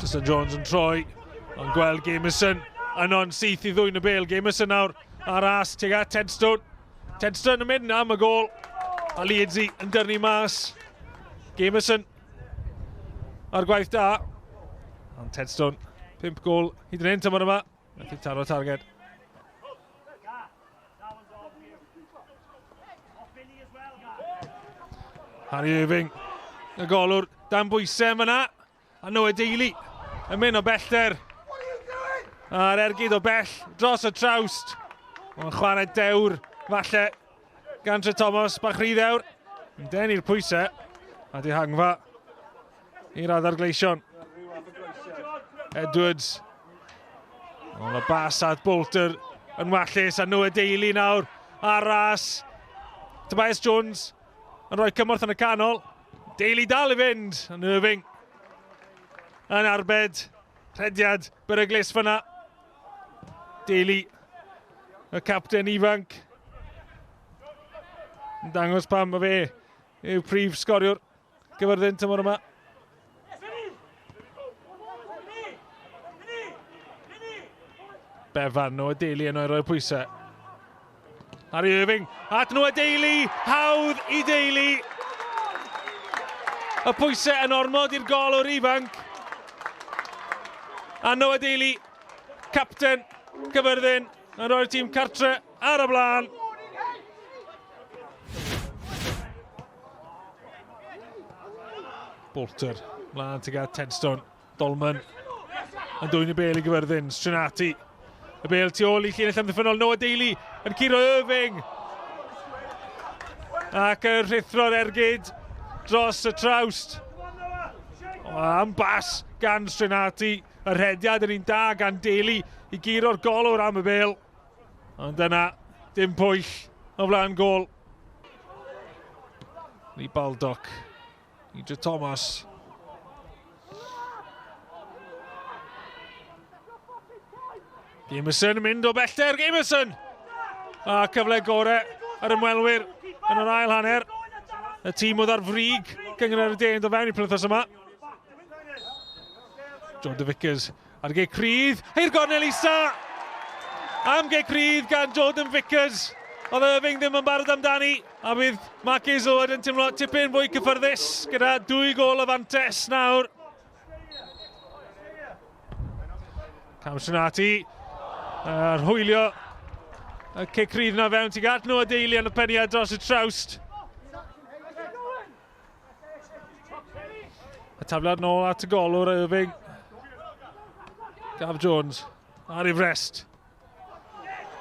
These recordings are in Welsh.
St John's yn troi, ond gweld Gamerson yn o'n syth i ddwyn y bêl. Gamerson nawr ar as tuag at Tedstone. Tedstone yn mynd am y gol, a Leedsy yn dyrnu mas. Gamerson ar gwaith da, ond Tedstone 5 gol hyd yn hyn tymor yma. Nath i taro targed. Harry Irving, y golwr dan bwysau yma, a Noah Daly yn mynd o bellter. A'r ergyd o bell dros y trawst. Mae'n chwarae dewr, falle, gan Trethomas, bach rhy ddewr. Yn denu i'r pwysau, a di hangfa i'r Adar Gleision. Edwards. Ond y bas at Bolter yn wallus, a Noah Daly nawr ar ras. Tobias Jones yn rhoi cymorth yn y canol. Daly dal i fynd, yn Irving yn arbed. Rhediad beryglis fyna. Daly, y capten ifanc, yn dangos pam mae fe yw prif sgoriwr Caerfyrddin tymor yma. Bevan, Noah Daly yn o'i roi pwysau. Harry Irving, at Noah Daly, hawdd i Daly. Y pwysau yn ormod i'r golwr ifanc. A Noah Daly, capten Caerfyrddin, yn rhoi'r tîm cartre ar y blaen. Bolter, mlaen tuag at Tedstone. Dolman yn dwyn y bêl i Caerfyrddin. Strinati, y bêl tu ôl i llinell amddiffynol. Noah Daly yn curo Irving. Ac yn rhithro'r ergyd dros y trawst. Am bas gan Strinati. Y rhediad yn un da gan Daly i guro'r golwr am y bêl. Ond yna, dim pwyll o flaen gol. Ni Baldock, i Trethomas. Gamerson yn mynd o bellter, Gamerson! A cyfle gorau ar ymwelwyr yn yr ail hanner. Y tîm oedd ar frig gyngor y de yn dod fewn i'r penwythnos yma. Jordan Vickers ar Ge Crydd, i'r gornel isa! Am Ge Crydd gan Jordan Vickers. Oedd Irving ddim yn barod amdani, a bydd Mark Hazelwood yn teimlo tipyn fwy cyffyrddus gyda 2 gol o fantes nawr. Cam Strinati, hwylio y Ge Crydd na fewn tuag at Noah Daly yn y peniad dros y trawst. Y tafliad nôl at y golwr Irving. Gav Jones ar ei frest.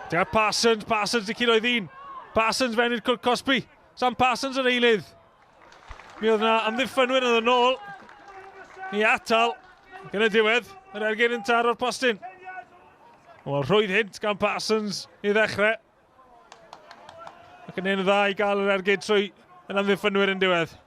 Dyna Parsons, Parsons di curoedd un. Parsons fewn i'r Cwrt Cosby. Sam Parsons yr eilydd. Mi oedd yna amddiffynwyr yn y nôl i atal. Gan y diwedd, yr ergyd yn taro'r postyn. Wel, rhwydd hint gan Parsons i ddechrau. Ac yn un o dda i gael yr ergyd trwy yn amddiffynwyr yn diwedd.